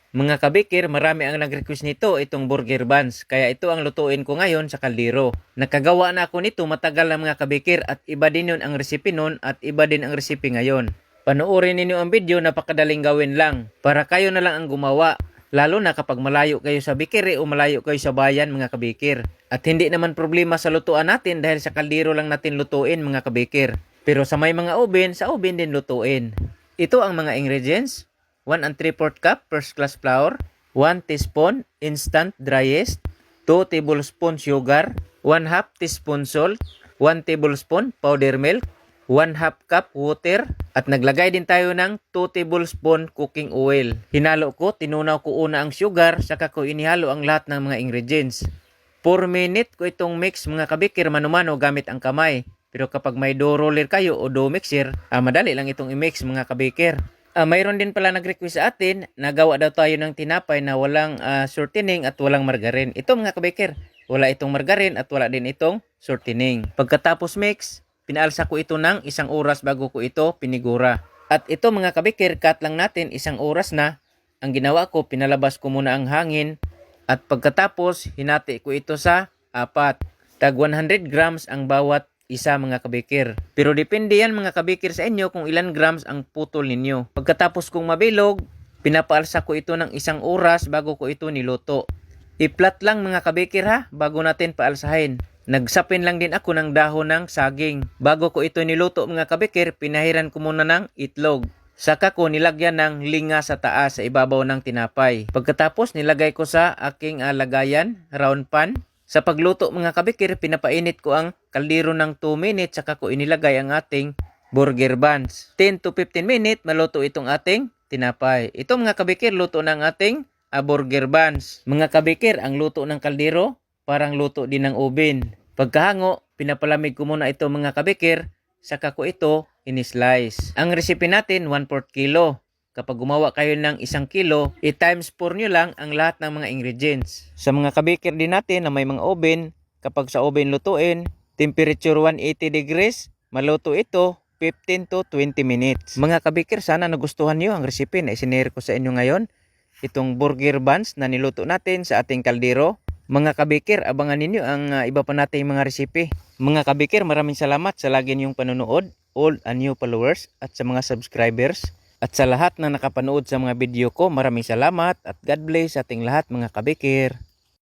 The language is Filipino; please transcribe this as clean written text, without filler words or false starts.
Mga kabikir, marami ang nag-request nito, itong burger buns. Kaya ito ang lutuin ko ngayon sa kaldero. Nakagawa na ako nito matagal na mga kabikir at iba din yun ang recipe nun at iba din ang recipe ngayon. Panoorin ninyo ang video, napakadaling gawin lang. Para kayo na lang ang gumawa. Lalo na kapag malayo kayo sa bikiri o malayo kayo sa bayan mga kabikir. At hindi naman problema sa lutuan natin dahil sa kaldero lang natin lutuin mga kabikir. Pero sa may mga oven, sa oven din lutuin. Ito ang mga ingredients. 1 3/4 cup first class flour, 1 teaspoon instant dry yeast, 2 tablespoon sugar, 1/2 teaspoon salt, 1 tablespoon powder milk, 1/2 cup water, at naglagay din tayo ng 2 tablespoon cooking oil. Hinalo ko, tinunaw ko una ang sugar, saka ko inihalo ang lahat ng mga ingredients. 4 minutes ko itong mix mga kabikir, mano-mano gamit ang kamay. Pero kapag may dough roller kayo o dough mixer, madali lang itong i-mix mga kabikir. Mayroon din pala nag-request sa atin, nagawa daw tayo ng tinapay na walang shortening at walang margarin. Ito mga kabikir, wala itong margarin at wala din itong shortening. Pagkatapos mix, pinaalsa ko ito ng 1 oras bago ko ito pinigura. At ito mga kabikir, cut lang natin 1 oras na. Ang ginawa ko, pinalabas ko muna ang hangin. At pagkatapos, hinati ko ito sa 4. Tag 100 grams ang bawat isa mga kabikir. Pero depende yan mga kabikir sa inyo kung ilan grams ang putol ninyo. Pagkatapos kong mabilog, pinapaalsa ko ito ng 1 oras bago ko ito niluto. I-flat lang mga kabikir ha, bago natin paalsahin. Nagsapin lang din ako ng dahon ng saging. Bago ko ito niluto mga kabikir, pinahiran ko muna ng itlog. Saka ko nilagyan ng linga sa taas sa ibabaw ng tinapay. Pagkatapos nilagay ko sa aking lagayan, round pan. Sa pagluto mga kabikir, pinapainit ko ang kaldero ng 2 minutes saka ko inilagay ang ating burger buns. 10 to 15 minutes maluto itong ating tinapay. Ito mga kabikir, luto ng ating burger buns. Mga kabikir, ang luto ng kaldero parang luto din ng oven. Pagkahango, pinapalamig ko muna ito mga kabikir, saka ko ito in-slice. Ang recipe natin 1/4 kilo. Kapag gumawa kayo ng 1 kilo, i-times 4 nyo lang ang lahat ng mga ingredients. Sa mga kabikir din natin na may mga oven, kapag sa oven lutuin, temperature 180 degrees, maluto ito 15 to 20 minutes. Mga kabikir, sana nagustuhan nyo ang recipe na isinare ko sa inyo ngayon. Itong burger buns na niluto natin sa ating kaldero. Mga kabikir, abangan ninyo ang iba pa nating mga recipe. Mga kabikir, maraming salamat sa lagi niyong panonood, old and new followers, at sa mga subscribers. At sa lahat na nakapanood sa mga video ko, maraming salamat at God bless sa ating lahat mga kabikir.